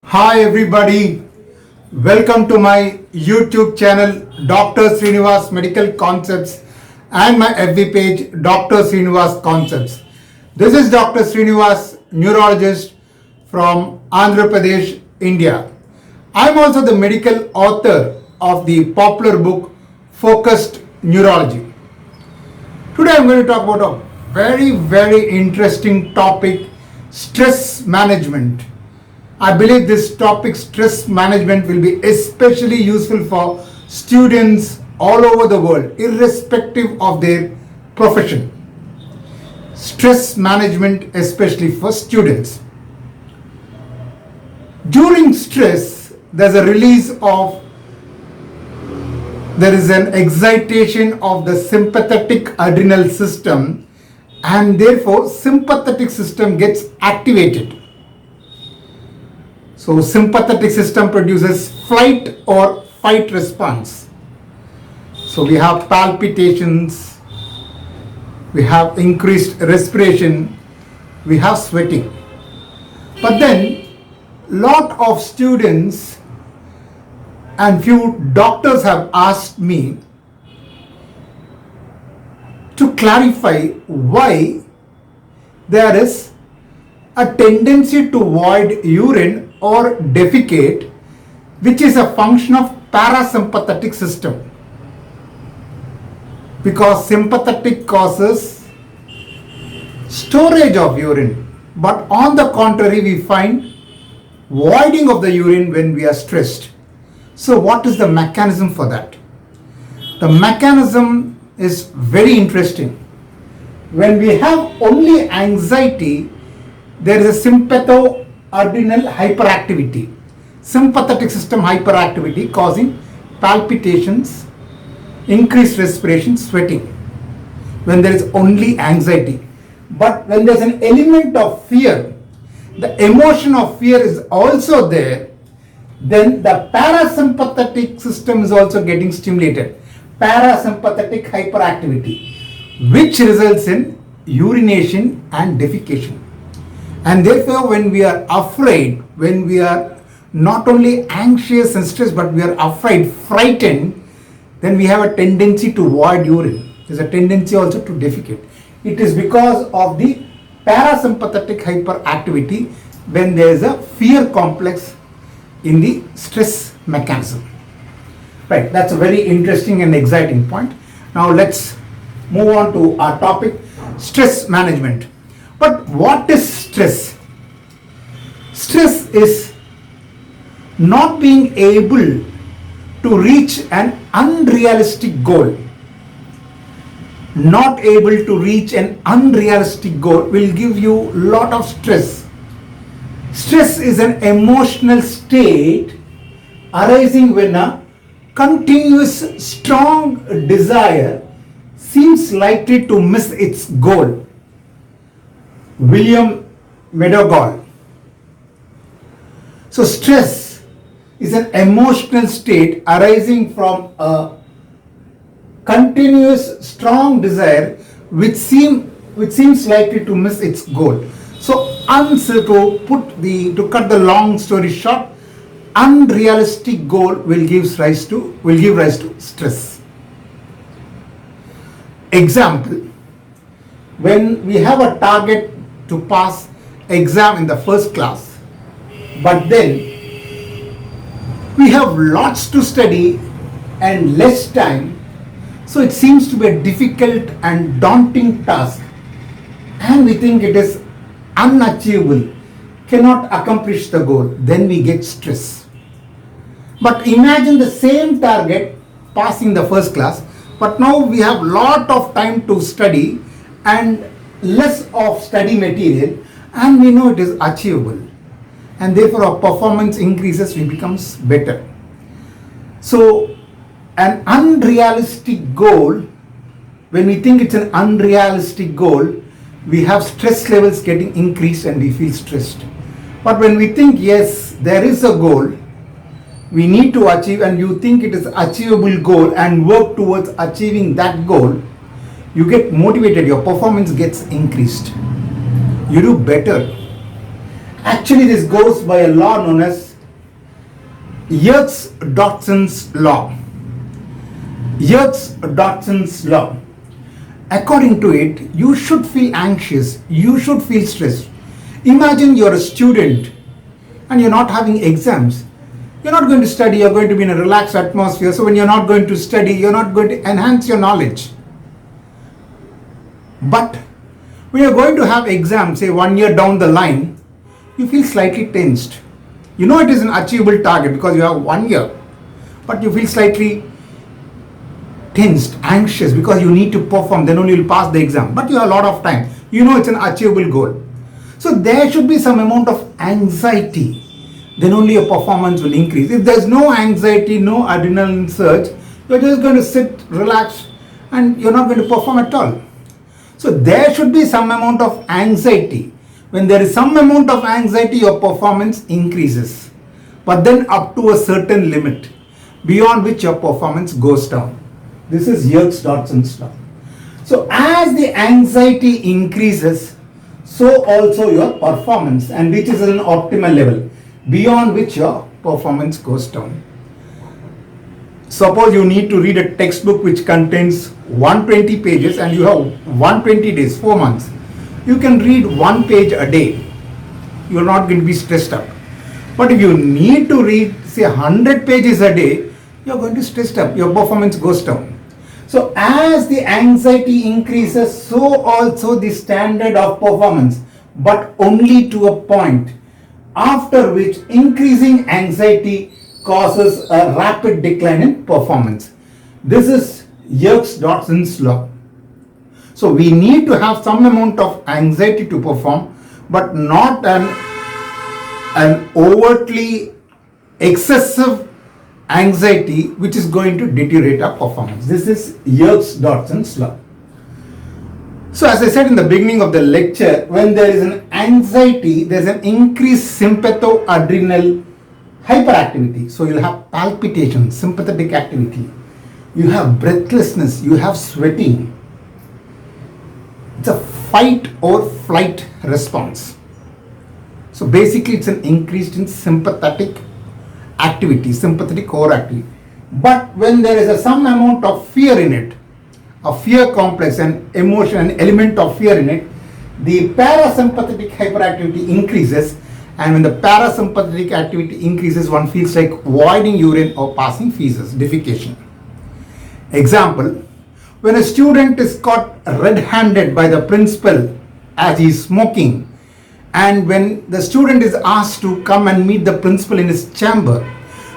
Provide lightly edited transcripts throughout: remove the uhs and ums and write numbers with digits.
Hi everybody, welcome to my YouTube channel Dr. Sreenivas Medical Concepts and my FB page Dr. Sreenivas Concepts. This is Dr. Sreenivas, neurologist from Andhra Pradesh, India. I am also the medical author of the popular book Focused Neurology. Today I am going to talk about a very interesting topic, stress management. I believe this topic, stress management, will be especially useful for students all over the world, irrespective of their profession. Stress management, especially for students. During stress, there is an excitation of the sympathetic adrenal system, and therefore sympathetic system gets activated. So sympathetic system produces flight or fight response. So we have palpitations, we have increased respiration, we have sweating. But then lot of students and few doctors have asked me to clarify why there is a tendency to void urine or defecate, which is a function of parasympathetic system, because sympathetic causes storage of urine, but on the contrary we find voiding of the urine when we are stressed. So what is the mechanism for that? The mechanism is very interesting. When we have only anxiety, there is a sympatho-adrenal hyperactivity, sympathetic system hyperactivity causing palpitations, increased respiration, sweating, when there is only anxiety. But when there is an element of fear, the emotion of fear is also there, then the parasympathetic system is also getting stimulated, parasympathetic hyperactivity, which results in urination and defecation. And therefore, when we are afraid, when we are not only anxious and stressed, but we are afraid, frightened, then we have a tendency to void urine. There is a tendency also to defecate. It is because of the parasympathetic hyperactivity when there is a fear complex in the stress mechanism. Right, that's a very interesting and exciting point. Now let's move on to our topic, stress management. But what is stress? Stress is not being able to reach an unrealistic goal. Not able to reach an unrealistic goal will give you a lot of stress. Stress is an emotional state arising when a continuous strong desire seems likely to miss its goal. William Medogal. So stress is an emotional state arising from a continuous strong desire which seems likely to miss its goal. So to cut the long story short, unrealistic goal will give rise to stress. Example, when we have a target to pass exam in the first class, but then we have lots to study and less time, so it seems to be a difficult and daunting task, and we think it is unachievable, cannot accomplish the goal, then we get stress. But imagine the same target, passing the first class, but now we have lot of time to study and less of study material, and we know it is achievable, and therefore our performance increases, we becomes better. So an unrealistic goal, when we think it's an unrealistic goal, we have stress levels getting increased and we feel stressed. But when we think, yes, there is a goal we need to achieve, and you think it is achievable goal and work towards achieving that goal, you get motivated, your performance gets increased, you do better. Actually, this goes by a law known as Yerkes Dodson's law. Yerkes Dodson's law. According to it, you should feel anxious, you should feel stressed. Imagine you're a student and you're not having exams. You're not going to study, you're going to be in a relaxed atmosphere. So when you're not going to study, you're not going to enhance your knowledge. But when you're going to have exams, say 1 year down the line, you feel slightly tensed. You know it is an achievable target because you have 1 year, but you feel slightly tensed, anxious because you need to perform, then only you'll pass the exam. But you have a lot of time. You know it's an achievable goal. So there should be some amount of anxiety. Then only your performance will increase. If there's no anxiety, no adrenaline surge, you're just going to sit, relax, and you're not going to perform at all. So there should be some amount of anxiety. When there is some amount of anxiety, your performance increases. But then up to a certain limit, beyond which your performance goes down. This is Yerkes Dodson's law. So as the anxiety increases, so also your performance and reaches an optimal level, beyond which your performance goes down. Suppose you need to read a textbook which contains 120 pages and you have 120 days, 4 months. You can read 1 page a day. You're not going to be stressed up. But if you need to read, say 100 pages a day, you're going to stress up. Your performance goes down. So as the anxiety increases, so also the standard of performance, but only to a point, after which increasing anxiety causes a rapid decline in performance. This is Yerkes Dodson's law. So we need to have some amount of anxiety to perform, but not an overtly excessive anxiety which is going to deteriorate our performance. This is Yerkes Dodson's law. So as I said in the beginning of the lecture, when there is an anxiety, there is an increased sympathoadrenal hyperactivity. So you'll have palpitation, sympathetic activity. You have breathlessness, you have sweating. It's a fight or flight response. So basically it's an increase in sympathetic activity, sympathetic overactivity. But when there is some amount of fear in it, a fear complex, an emotion, an element of fear in it, the parasympathetic hyperactivity increases, and when the parasympathetic activity increases, one feels like voiding urine or passing feces, defecation. Example, when a student is caught red-handed by the principal as he is smoking, and when the student is asked to come and meet the principal in his chamber,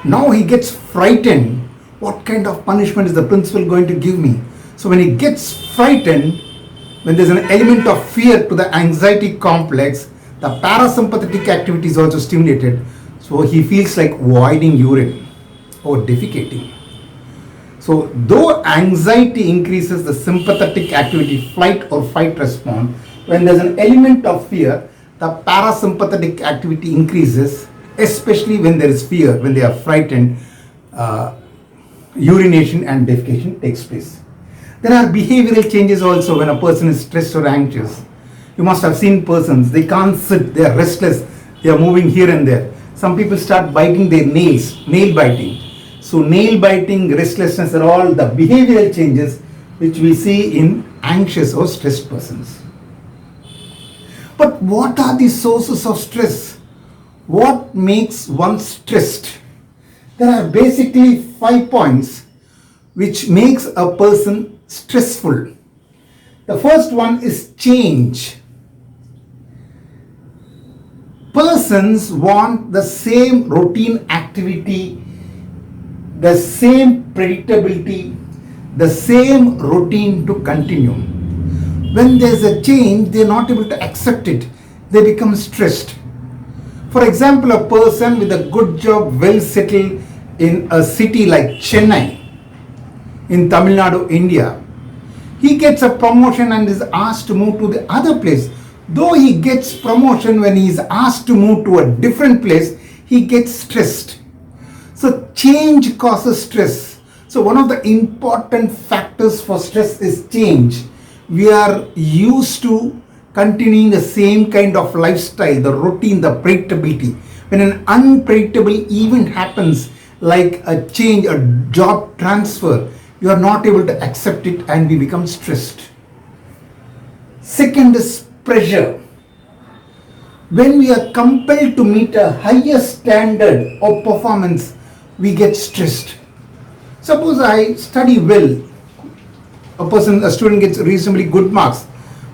now he gets frightened. What kind of punishment is the principal going to give me? So when he gets frightened, when there's an element of fear to the anxiety complex, the parasympathetic activity is also stimulated. So he feels like voiding urine or defecating. So though anxiety increases the sympathetic activity, flight or fight response, when there's an element of fear, the parasympathetic activity increases, especially when there is fear, when they are frightened, urination and defecation takes place. There are behavioral changes also when a person is stressed or anxious. You must have seen persons, they can't sit, they are restless, they are moving here and there. Some people start biting their nails, nail biting. So nail biting, restlessness are all the behavioral changes which we see in anxious or stressed persons. But what are the sources of stress? What makes one stressed? There are basically 5 points which makes a person stressful. The first one is change. Persons want the same routine activity, the same predictability, the same routine to continue. When there's a change, they're not able to accept it. They become stressed. For example, a person with a good job, well settled in a city like Chennai, in Tamil Nadu, India, he gets a promotion and is asked to move to the other place. Though he gets promotion, when he is asked to move to a different place, he gets stressed. So change causes stress. So one of the important factors for stress is change. We are used to continuing the same kind of lifestyle, the routine, the predictability. When an unpredictable event happens like a change, a job transfer, you are not able to accept it and we become stressed. Second is pressure. When we are compelled to meet a higher standard of performance, we get stressed. Suppose I study well, a student gets reasonably good marks,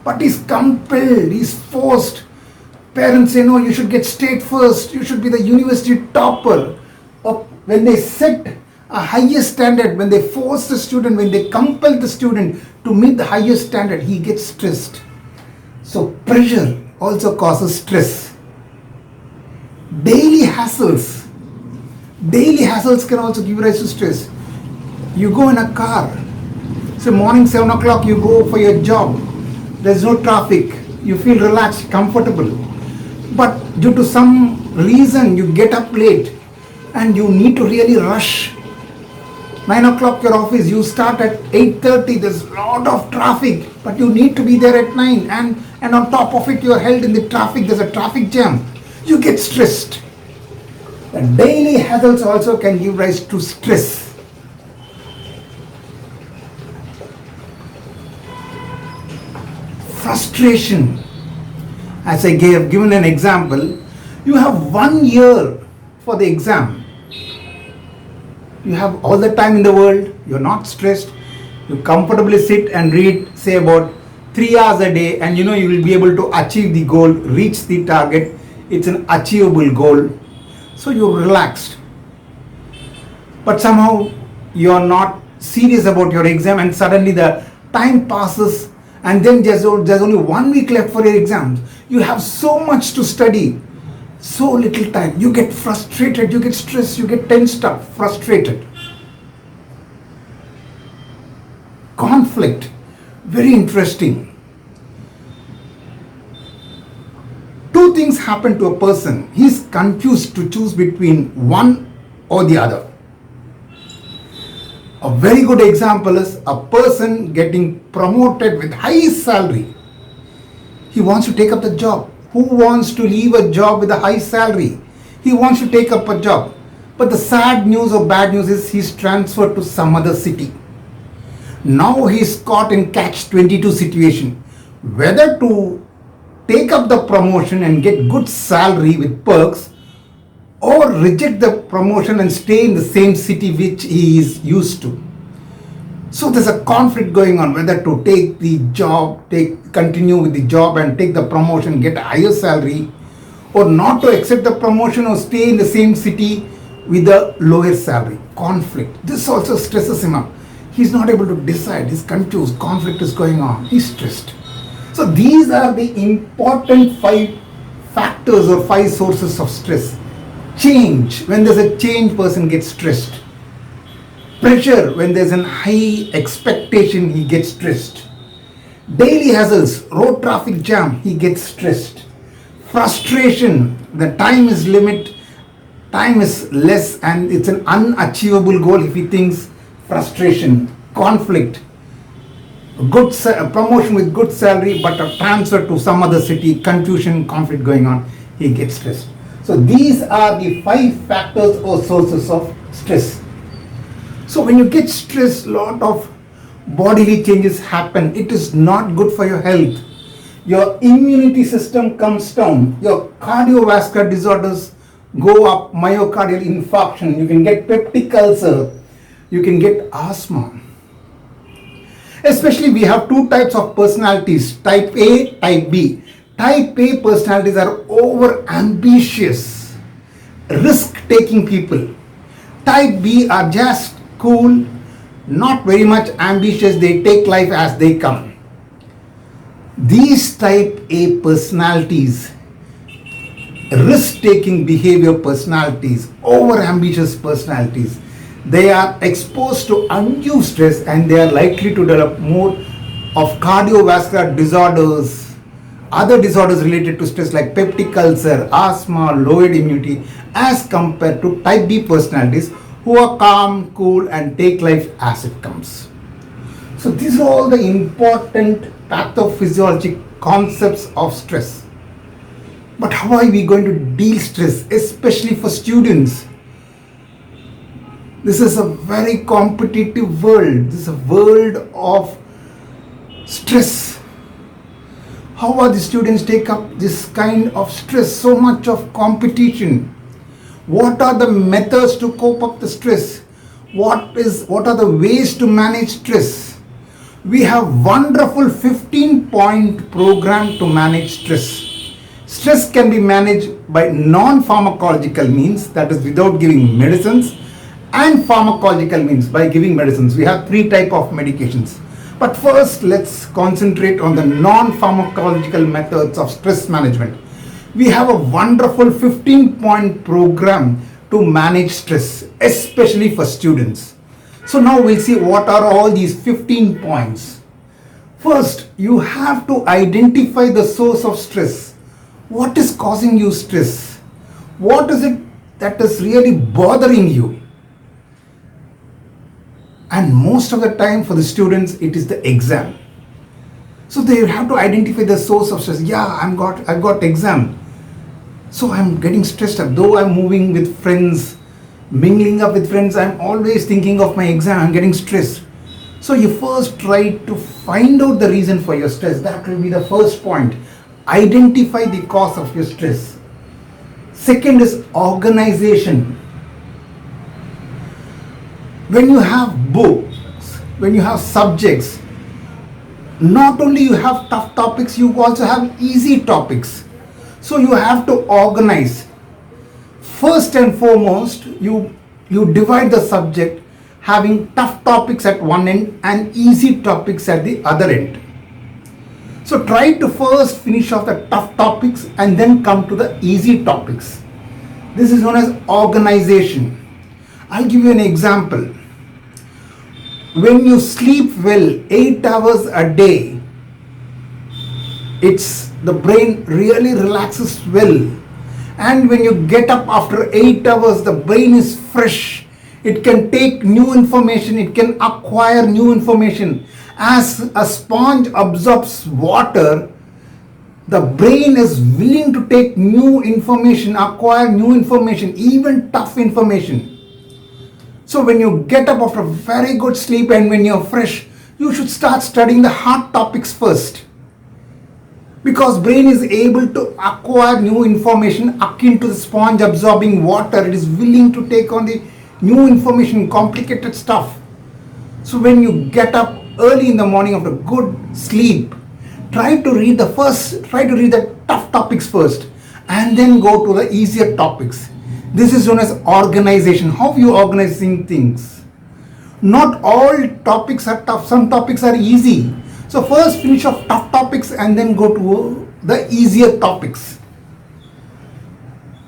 but he's compelled, he's forced. Parents say, no, you should get state first, you should be the university topper. Or when they set a higher standard, when they force the student, when they compel the student to meet the higher standard, he gets stressed. So pressure also causes stress. Daily hassles can also give rise to stress. You go in a car, so morning 7 o'clock you go for your job, there's no traffic, you feel relaxed, comfortable. But due to some reason you get up late and you need to really rush. 9 o'clock your office, you start at 8:30, there's a lot of traffic, but you need to be there at 9, and on top of it you are held in the traffic, there's a traffic jam. You get stressed. The daily hassles also can give rise to stress. Frustration. As I have given an example, you have 1 year for the exam. You have all the time in the world, you're not stressed, you comfortably sit and read, say about 3 hours a day, and you know you will be able to achieve the goal, reach the target. It's an achievable goal. So you're relaxed. But somehow you're not serious about your exam, and suddenly the time passes, and then there's only 1 week left for your exams. You have so much to study, so little time. You get frustrated, you get stressed, you get tensed up, frustrated. Conflict, very interesting. Two things happen to a person. He's confused to choose between one or the other. A very good example is a person getting promoted with high salary. He wants to take up the job. Who wants to leave a job with a high salary? He wants to take up a job. But the sad news or bad news is he's transferred to some other city. Now he's caught in catch-22 situation. Whether to take up the promotion and get good salary with perks, or reject the promotion and stay in the same city which he is used to. So there's a conflict going on, whether to take the job, continue with the job and take the promotion, get a higher salary, or not to accept the promotion or stay in the same city with a lower salary. Conflict. This also stresses him up. He's not able to decide. He's confused. Conflict is going on. He's stressed. So these are the important 5 factors or 5 sources of stress. Change. When there's a change, person gets stressed. Pressure. When there's a high expectation, he gets stressed. Daily hassles. Road traffic jam, he gets stressed. Frustration. The time is limit. Time is less and it's an unachievable goal if he thinks. Frustration. Conflict. A promotion with good salary but a transfer to some other city, confusion, conflict going on, he gets stressed. So these are the 5 factors or sources of stress. So when you get stressed, a lot of bodily changes happen. It is not good for your health. Your immunity system comes down. Your cardiovascular disorders go up, myocardial infarction. You can get peptic ulcer. You can get asthma. Especially we have 2 types of personalities, type A, type B. Type A personalities are over ambitious, risk taking people. Type B are just cool, not very much ambitious, they take life as they come. These type A personalities, risk taking behavior personalities, over ambitious personalities, they are exposed to undue stress and they are likely to develop more of cardiovascular disorders, other disorders related to stress like peptic ulcer, asthma, lowered immunity, as compared to type B personalities who are calm, cool and take life as it comes. So these are all the important pathophysiologic concepts of stress. But how are we going to deal stress, especially for students? This is a very competitive world. This is a world of stress. How are the students take up this kind of stress, so much of competition? What are the methods to cope up the stress? What are the ways to manage stress? We have wonderful 15-point program to manage stress. Stress can be managed by non-pharmacological means, that is without giving medicines, and pharmacological means by giving medicines. We have 3 types of medications. But first, let's concentrate on the non-pharmacological methods of stress management. We have a wonderful 15-point program to manage stress, especially for students. So now we'll see what are all these 15 points. First, you have to identify the source of stress. What is causing you stress? What is it that is really bothering you? And most of the time for the students, it is the exam. So they have to identify the source of stress. Yeah, I've got exam. So I'm getting stressed. Though I'm moving with friends, mingling up with friends, I'm always thinking of my exam. I'm getting stressed. So you first try to find out the reason for your stress. That will be the first point. Identify the cause of your stress. Second is organization. When you have books, when you have subjects, not only you have tough topics, you also have easy topics. So you have to organize. First and foremost, you divide the subject having tough topics at one end and easy topics at the other end. So try to first finish off the tough topics and then come to the easy topics. This is known as organization. I'll give you an example. When you sleep well, 8 hours a day, the brain really relaxes well. And when you get up after 8 hours, the brain is fresh. It can take new information. It can acquire new information. As a sponge absorbs water, the brain is willing to take new information, acquire new information, even tough information. So when you get up after very good sleep and when you're fresh, you should start studying the hard topics first. Because brain is able to acquire new information akin to the sponge absorbing water. It is willing to take on the new information, complicated stuff. So when you get up early in the morning after good sleep, try to read the tough topics first and then go to the easier topics. This is known as organization. How you organizing things? Not all topics are tough. Some topics are easy. So first finish off tough topics and then go to the easier topics.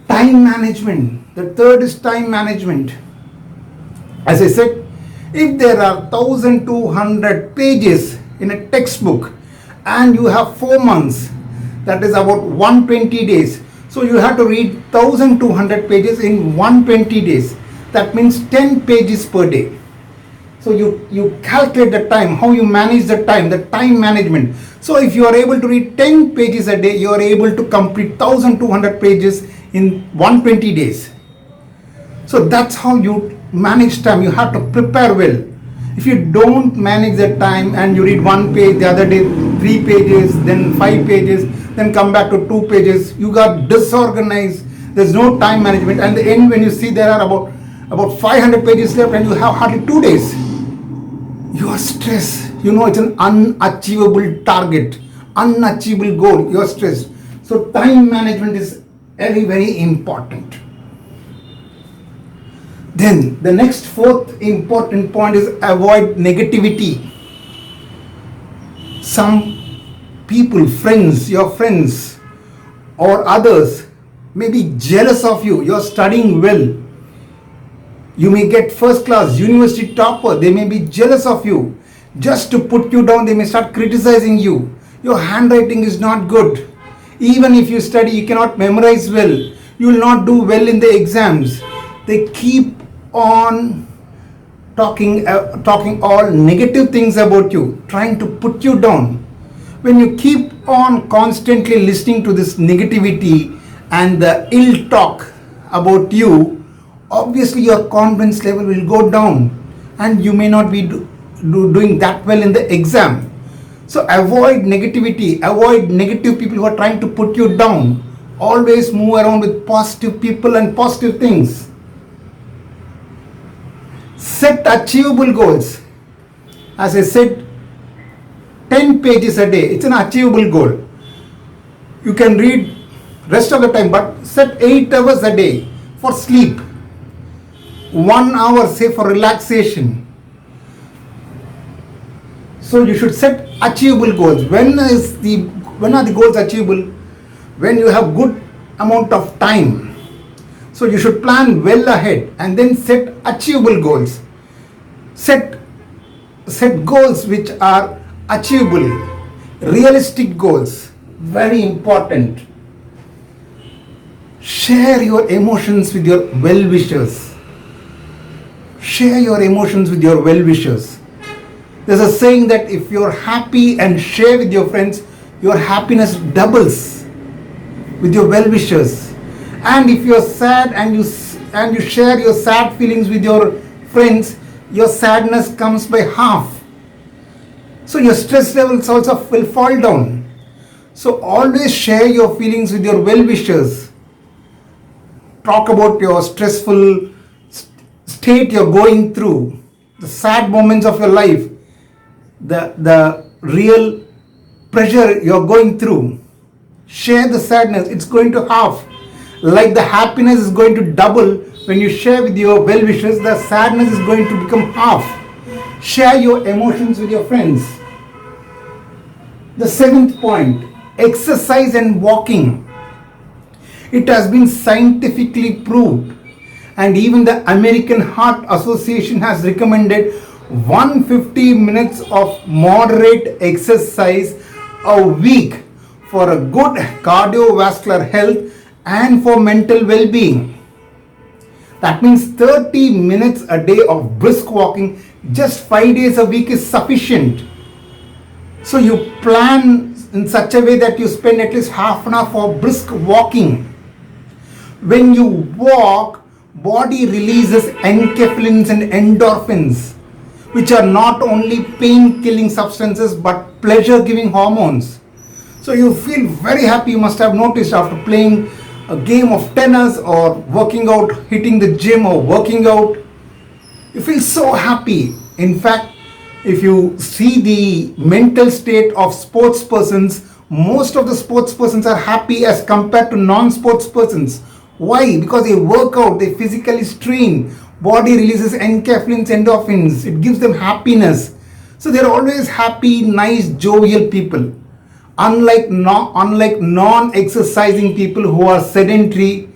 Time management. The third is time management. As I said, if there are 1200 pages in a textbook and you have 4 months, that is about 120 days. So you have to read 1200 pages in 120 days. That means 10 pages per day. So you calculate the time, how you manage the time management. So if you are able to read 10 pages a day, you are able to complete 1200 pages in 120 days. So that's how you manage time. You have to prepare well. If you don't manage the time and you read 1 page, the other day 3 pages, then 5 pages, then come back to 2 pages, you got disorganized. There's no time management. And the end, when you see there are about 500 pages left and you have hardly 2 days, you are stressed. You know it's an unachievable target, unachievable goal. You are stressed. So time management is very, very important. Then the next fourth important point is avoid negativity. Some people, your friends or others may be jealous of you. You are studying well. You may get first class, university topper. They may be jealous of you. Just to put you down, they may start criticizing you. Your handwriting is not good. Even if you study, you cannot memorize well. You will not do well in the exams. They keep on talking all negative things about you, trying to put you down. When you keep on constantly listening to this negativity and the ill talk about you, obviously your confidence level will go down and you may not be doing that well in the exam. So avoid negativity, avoid negative people who are trying to put you down. Always move around with positive people and positive things. Set achievable goals. As I said, 10 pages a day, it's an achievable goal. You can read rest of the time, but set 8 hours a day for sleep, 1 hour say for relaxation. So you should set achievable goals. When are the goals achievable? When you have good amount of time. So you should plan well ahead and then set achievable goals. Set goals which are achievable, realistic goals. Very important. Share your emotions with your well-wishers. Share your emotions with your well-wishers. There's a saying that if you're happy and share with your friends, your happiness doubles with your well-wishers. And if you're sad and you share your sad feelings with your friends, your sadness comes by half. So your stress levels also will fall down. So always share your feelings with your well-wishers. Talk about your stressful state you're going through, the sad moments of your life, the real pressure you're going through. Share the sadness, it's going to half. Like the happiness is going to double when you share with your well-wishers, the sadness is going to become half. Share your emotions with your friends. The 7th point, exercise and walking. It has been scientifically proved, and even the American Heart Association has recommended 150 minutes of moderate exercise a week for a good cardiovascular health and for mental well-being. That means 30 minutes a day of brisk walking, just 5 days a week is sufficient. So you plan in such a way that you spend at least half an hour for brisk walking. When you walk, body releases enkephalins and endorphins, which are not only pain-killing substances but pleasure-giving hormones. So you feel very happy. You must have noticed after playing a game of tennis or working out, hitting the gym or working out, you feel so happy. In fact, if you see the mental state of sports persons, most of the sports persons are happy as compared to non-sports persons. Why? Because they work out, they physically strain, body releases enkephalins, endorphins, it gives them happiness. So they're always happy, nice, jovial people. Unlike non-exercising people who are sedentary,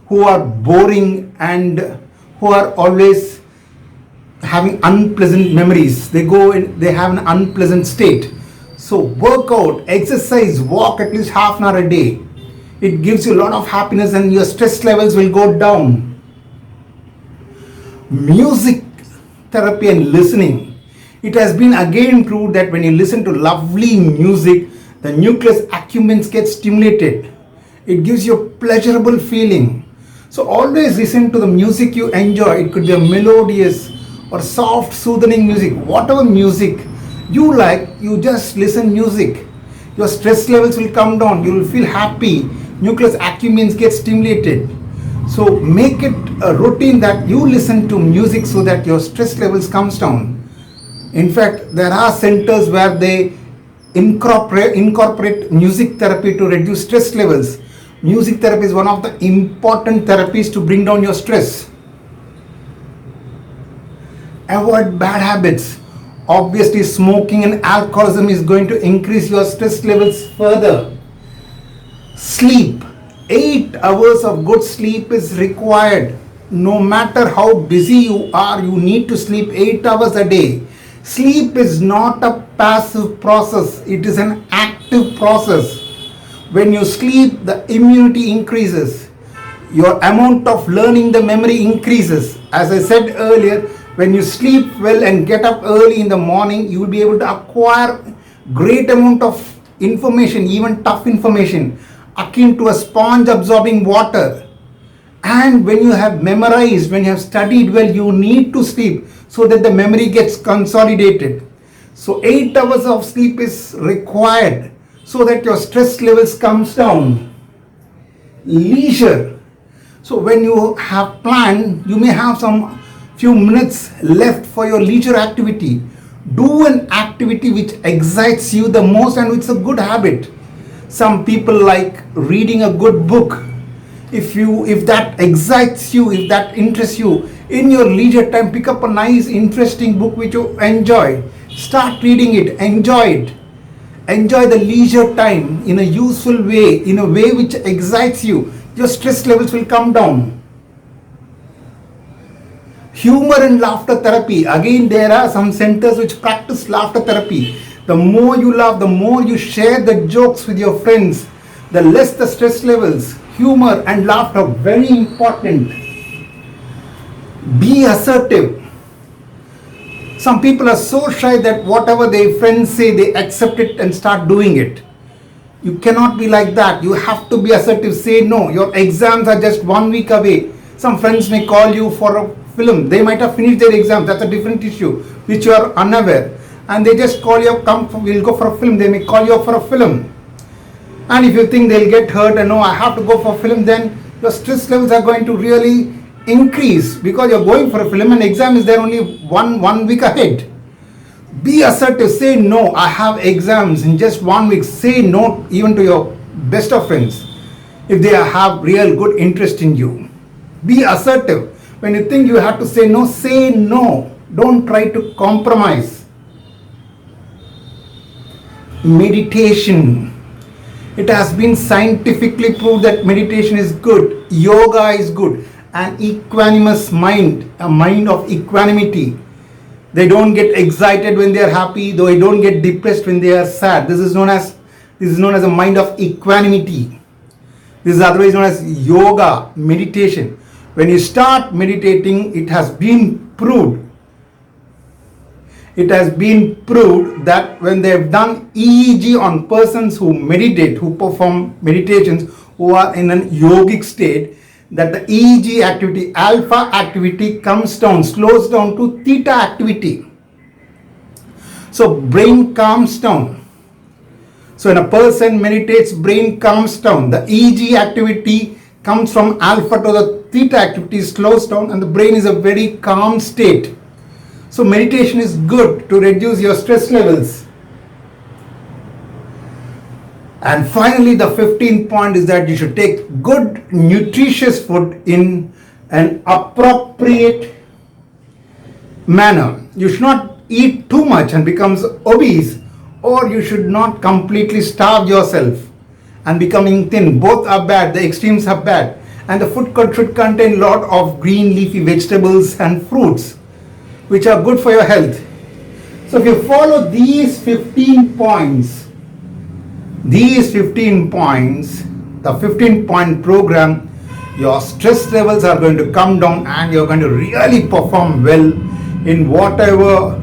who are boring, and who are always having unpleasant memories. They have an unpleasant state. So work out, exercise, walk at least half an hour a day. It gives you a lot of happiness and your stress levels will go down. Music therapy and listening. It has been again proved that when you listen to lovely music, the nucleus accumbens get stimulated. It gives you a pleasurable feeling. So always listen to the music you enjoy. It could be a melodious or soft, soothing music. Whatever music you like, you just listen music. Your stress levels will come down. You will feel happy. Nucleus accumbens get stimulated. So make it a routine that you listen to music so that your stress levels comes down. In fact, there are centers where they incorporate music therapy to reduce stress levels. Music therapy is one of the important therapies to bring down your stress. Avoid bad habits. Obviously, smoking and alcoholism is going to increase your stress levels further. Sleep. 8 hours of good sleep is required. No matter how busy you are, you need to sleep 8 hours a day. Sleep is not a passive process, it is an active process. When you sleep, the immunity increases. Your amount of learning the memory increases. As I said earlier, when you sleep well and get up early in the morning, you will be able to acquire great amount of information, even tough information, akin to a sponge absorbing water. And when you have memorized, when you have studied well, you need to sleep so that the memory gets consolidated. So 8 hours of sleep is required so that your stress levels comes down. Leisure. So when you have planned, you may have some few minutes left for your leisure activity. Do an activity which excites you the most and it's a good habit. Some people like reading a good book. If that excites you, if that interests you, in your leisure time, pick up a nice interesting book which you enjoy. Start reading it, enjoy it. Enjoy the leisure time in a useful way, in a way which excites you. Your stress levels will come down. Humor and laughter therapy. Again, there are some centers which practice laughter therapy. The more you laugh, the more you share the jokes with your friends, the less the stress levels. Humor and laughter, very important. Be assertive. Some people are so shy that whatever their friends say, they accept it and start doing it. You cannot be like that. You have to be assertive. Say no. Your exams are just 1 week away. Some friends may call you for a film. They might have finished their exams. That's a different issue, which you are unaware. And they just call you, we'll go for a film. They may call you up for a film. And if you think they'll get hurt and no, I have to go for a film, then your stress levels are going to really increase because you're going for a film and exam is there only one week ahead. Be assertive. Say no, I have exams in just 1 week. Say no even to your best of friends if they have real good interest in you. Be assertive. When you think you have to say no, say no. Don't try to compromise. Meditation. It has been scientifically proved that meditation is good. Yoga is good. An equanimous mind, a mind of equanimity. They don't get excited when they are happy, though they don't get depressed when they are sad. This is known as a mind of equanimity. This is otherwise known as yoga, meditation. When you start meditating, it has been proved. It has been proved that when they have done EEG on persons who meditate, who perform meditations, who are in an yogic state, that the EEG activity, alpha activity comes down, slows down to theta activity. So brain calms down. So when a person meditates, brain calms down. The EEG activity comes from alpha to the theta activity, slows down, and the brain is a very calm state. So meditation is good to reduce your stress levels. And finally, the 15th point is that you should take good nutritious food in an appropriate manner. You should not eat too much and becomes obese, or you should not completely starve yourself and becoming thin. Both are bad. The extremes are bad. And the food should contain a lot of green leafy vegetables and fruits, which are good for your health. So if you follow these 15 points, the 15-point program, your stress levels are going to come down and you're going to really perform well in whatever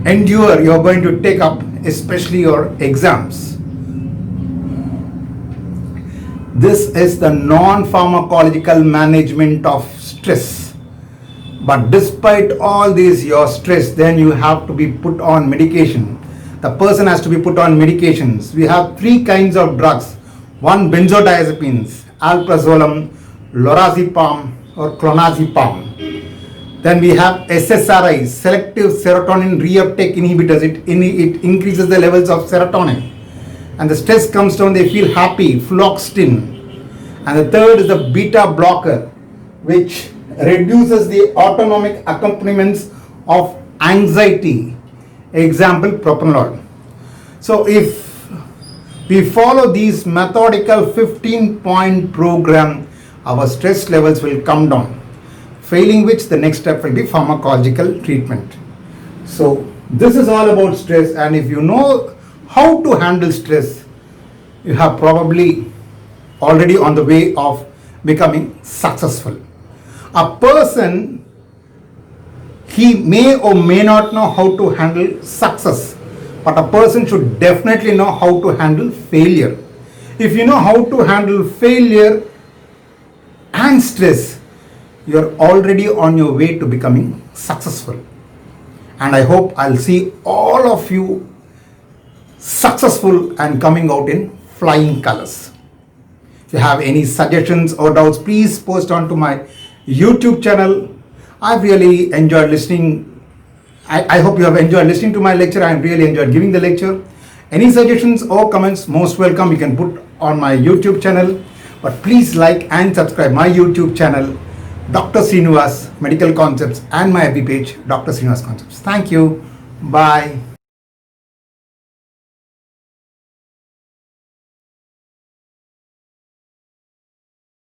endeavor you're going to take up, especially your exams. This is the non-pharmacological management of stress. But despite all this, your stress, then you have to be put on medication. The person has to be put on medications. We have 3 kinds of drugs. One, benzodiazepines, alprazolam, lorazepam or clonazepam. Then we have SSRIs, selective serotonin reuptake inhibitors. It increases the levels of serotonin. And the stress comes down, they feel happy, fluoxetine. And the third is the beta blocker, which reduces the autonomic accompaniments of anxiety. Example, propranolol. So if we follow these methodical 15-point program, our stress levels will come down. Failing which, the next step will be pharmacological treatment. So this is all about stress, and if you know how to handle stress, you have probably already on the way of becoming successful. A person, he may or may not know how to handle success, but a person should definitely know how to handle failure. If you know how to handle failure and stress, you're already on your way to becoming successful. And I hope I'll see all of you successful and coming out in flying colors. If you have any suggestions or doubts, please post onto my YouTube channel. I've really enjoyed listening. I hope you have enjoyed listening to my lecture. I really enjoyed giving the lecture. Any suggestions or comments, most welcome. You can put on my YouTube channel. But please like and subscribe my YouTube channel, Dr. Sreenivas Medical Concepts, and my FB page, Dr. Sreenivas Concepts. Thank you. Bye.